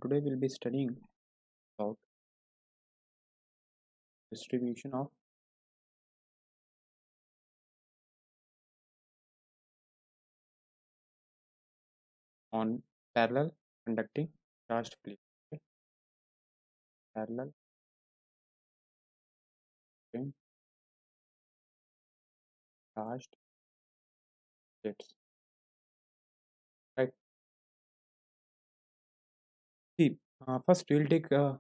Today we'll be studying about distribution of on parallel conducting charged plates. Okay? Parallel conducting charged plates. Right. See, first we'll take a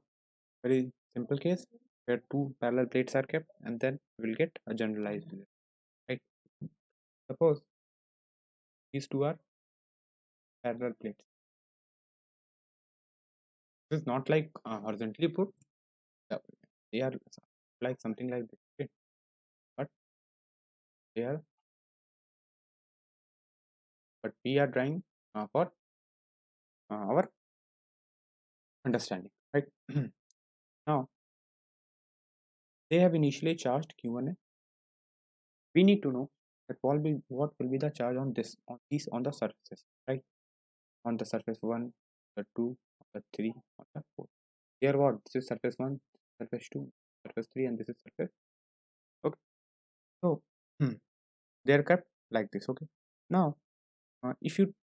very simple case where two parallel plates are kept, and then we'll get a generalized result. Right. Suppose these two are parallel plates. This is not like horizontally put. They are like something like this. Okay. But they are, but we are drawing for our understanding, right? Now they have initially charged q1 and we need to know that what will be the charge on the surfaces, right? On the surface 1, the 2, the 3, on the 4. Here what? This is surface 1, surface 2, surface 3, and this is surface. Okay. So they are kept like this. Okay. Now if you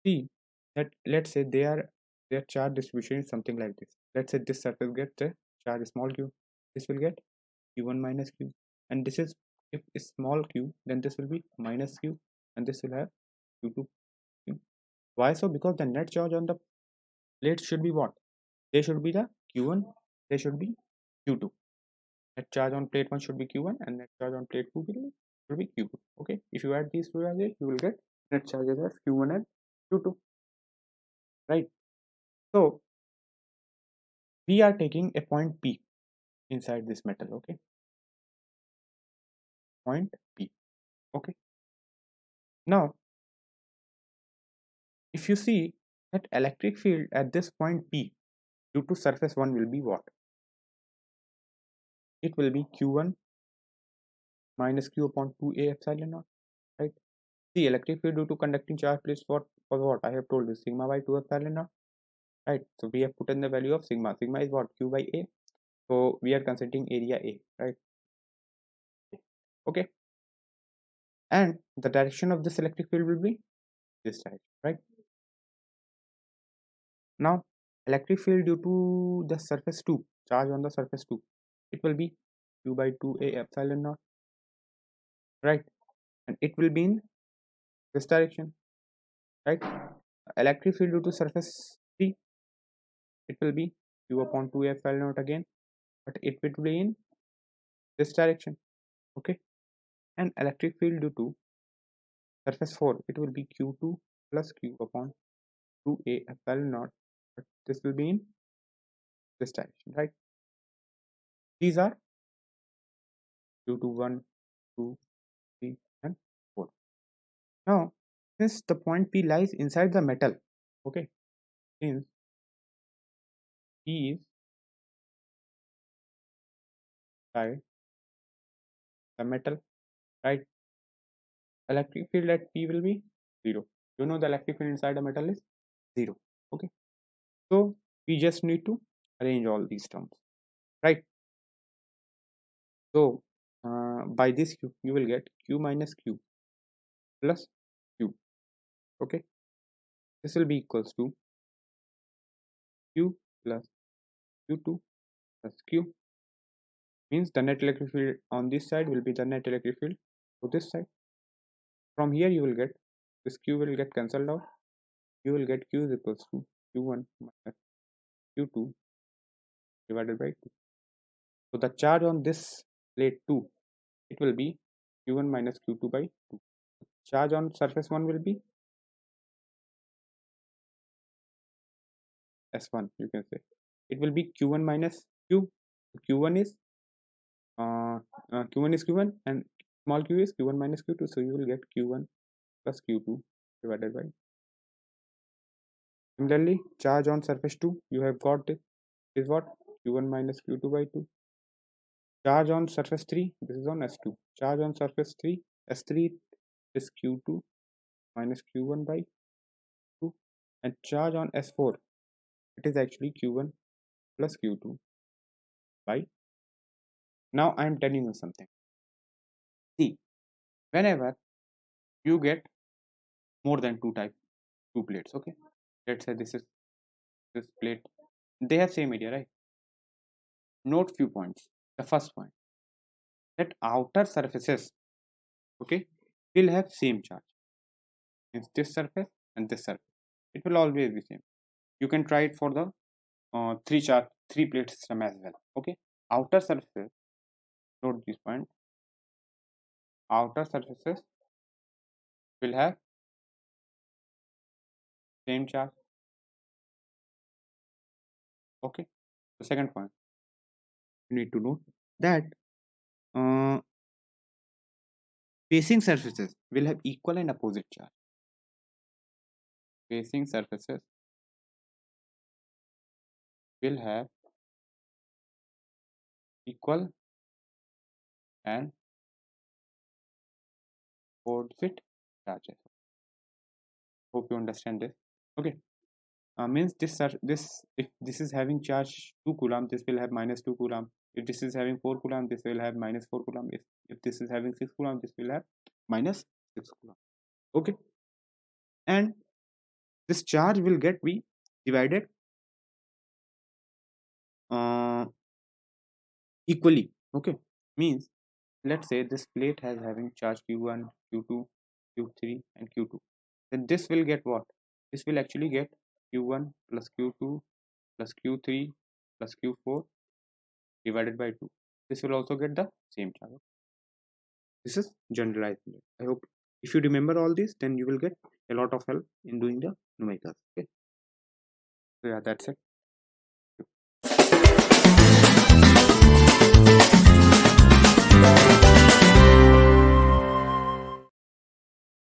see that, let's say their charge distribution is something like this. Let's say this surface gets a charge small q, this will get q1 minus q, and this is, if it's small q, then this will be minus q, and this will have q2 q. Why so? Because the net charge on the plate should be what? They should be the q1, they should be q2. Net charge on plate 1 should be q1, and net charge on plate 2 will be q2. Okay, if you add these two values, you will get net charges as q1 and q2, right? So we are taking a point P inside this metal. Okay, point P. Okay, now if you see that electric field at this point P due to surface 1 will be what? It will be q1 minus q upon 2a epsilon naught, right? The electric field due to conducting charge plates for what I have told you, sigma by 2 epsilon naught, right? So we have put in the value of sigma. Sigma is what? Q by a. So we are considering area a, right? Okay, and the direction of this electric field will be this direction, right? Now electric field due to the surface 2, charge on the surface 2, it will be q by 2a epsilon naught, right? And it will be in this direction, right? Electric field due to surface 3, it will be q upon 2a epsilon naught again, but it will be in this direction. Okay, and electric field due to surface 4, it will be q2 plus q upon 2a epsilon naught, but this will be in this direction, right? These are due to 1, 2, 3, and 4. Now since the point P lies inside the metal, okay, since P is inside the metal, right? Electric field at P will be 0. You know the electric field inside a metal is 0. Okay, so we just need to arrange all these terms, right? So by this you will get q minus q plus q. Okay, this will be equals to q plus q2 plus q, means the net electric field on this side will be the net electric field to this side. From here you will get this q will get cancelled out. You will get q is equals to q1 minus q2 divided by 2. So the charge on this plate 2, it will be q1 minus q2 by 2. Charge on surface 1 will be s1, you can say. It will be q1 minus q. q1 is q1 is q1 and small q is q1 minus q2. So you will get q1 plus q2 divided by. Similarly, charge on surface 2, you have got it is what? q1 minus q2 by 2. Charge on surface 3, this is on s2. Charge on surface 3, s3 is q2 minus q1 by 2. And charge on s4, It is actually q1 plus q2, right? Now I am telling you something. See, whenever you get more than two plates, okay? Let's say this is this plate. They have same area, right? Note few points. The first point, that outer surfaces, okay, will have same charge. Means this surface and this surface. It will always be same. You can try it for the three plate system as well. Okay. Outer surfaces, note this point. Outer surfaces will have same charge. Okay. The second point, you need to know that uh, facing surfaces will have equal and opposite charge. Facing surfaces will have equal and opposite charges. Hope you understand this. Okay. Means this, if this is having charge 2 coulomb, this will have minus 2 coulomb. If this is having 4 coulomb, this will have minus 4 coulomb. If this is having 6 coulomb, this will have minus 6 coulomb. Okay. And this charge will get be divided uh, equally. Okay. Means let's say this plate has having charge q1, q2, q3 and q2. Then this will get what? This will actually get q1 plus q2 plus q3 plus q4 divided by 2. This will also get the same charge. This is generalized. I hope if you remember all this, then you will get a lot of help in doing the numericals. Okay. So yeah, that's it.